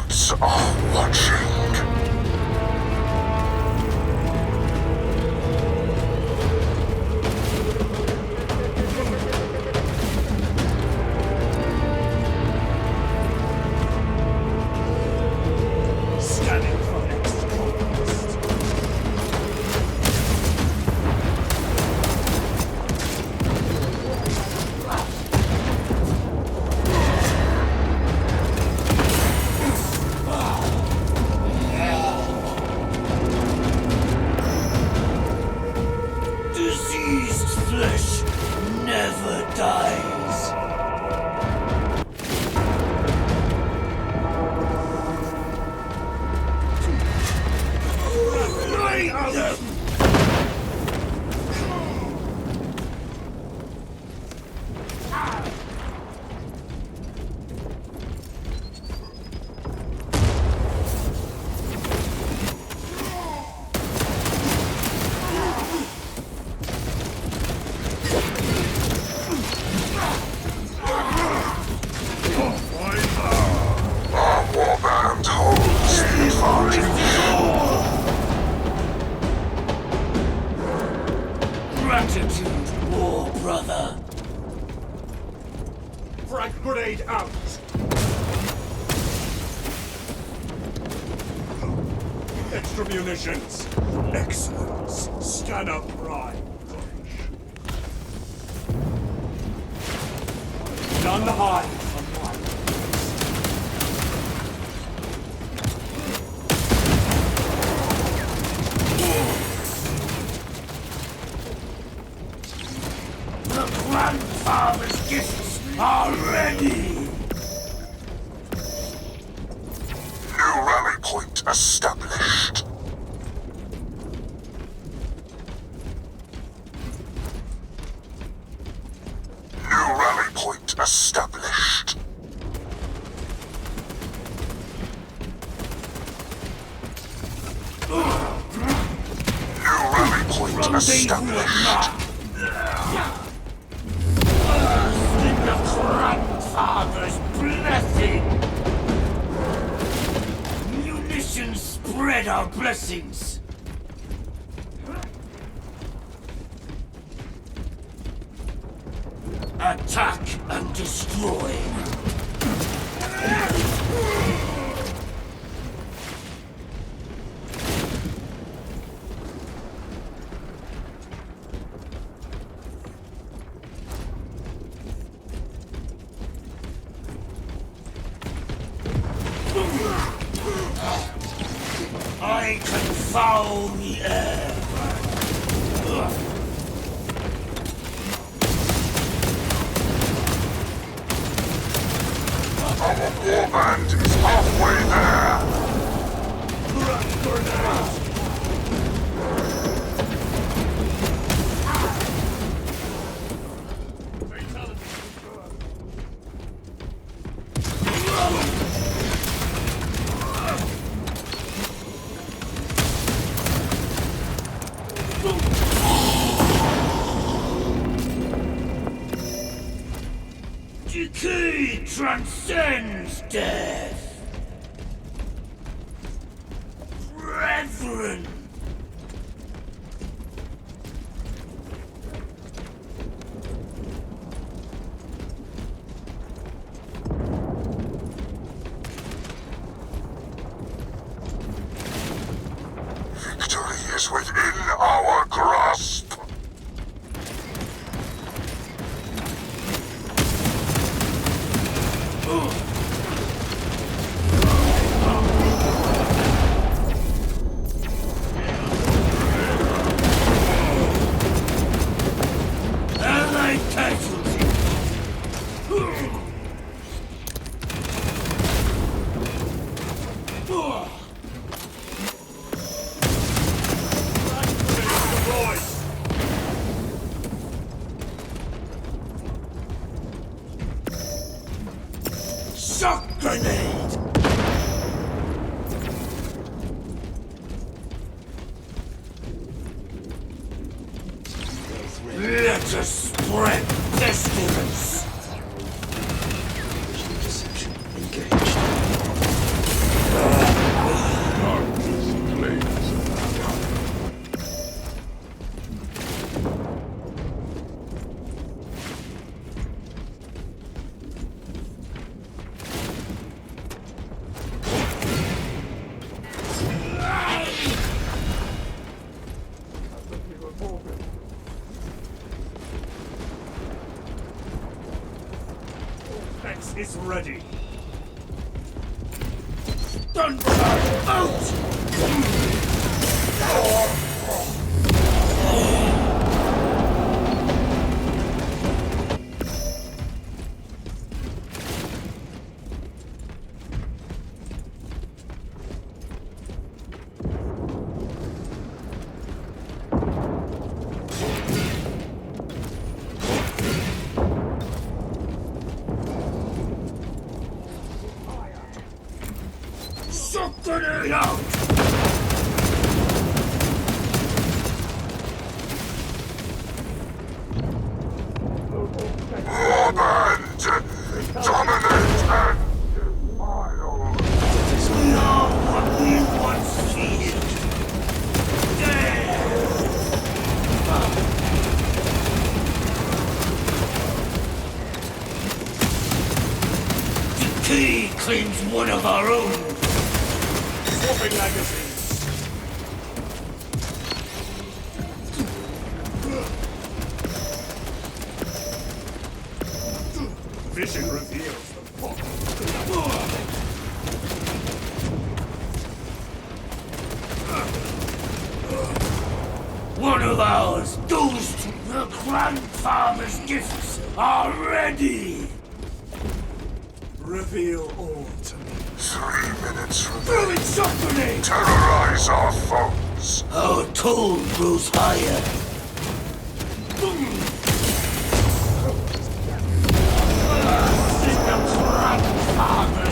gods are watching. Scanning for next conquest. Diseased flesh never dies. Right them! Our warband holds the advantage. Gratitude, war brother. Frag grenade out! Extra munitions! Excellence! Scanner prime! None hide from one. The grandfather's gifts are ready. New rally point established. New rally point established. New rally point established. In the grandfather's blessing. Munitions spread our blessings. Attack and destroy. I can foul the air. Our warband is halfway there. Decay transcends death. Brethren. Victory is within our grasp. Allied casualty. Shock grenade! Let us spread pestilence! Deception engaged. is ready. Thunder out! Sucking it out! Warband! Dominate and defile! Now what we once feared. There! Decay claims one of our own. Swapping magazines. Vision reveals the plot. One of ours, those to the grandfather's gifts are ready! Reveal all to me. 3 minutes Throw remain. it sharpening! Terrorize our foes. Our tone grows higher. This is the grandfather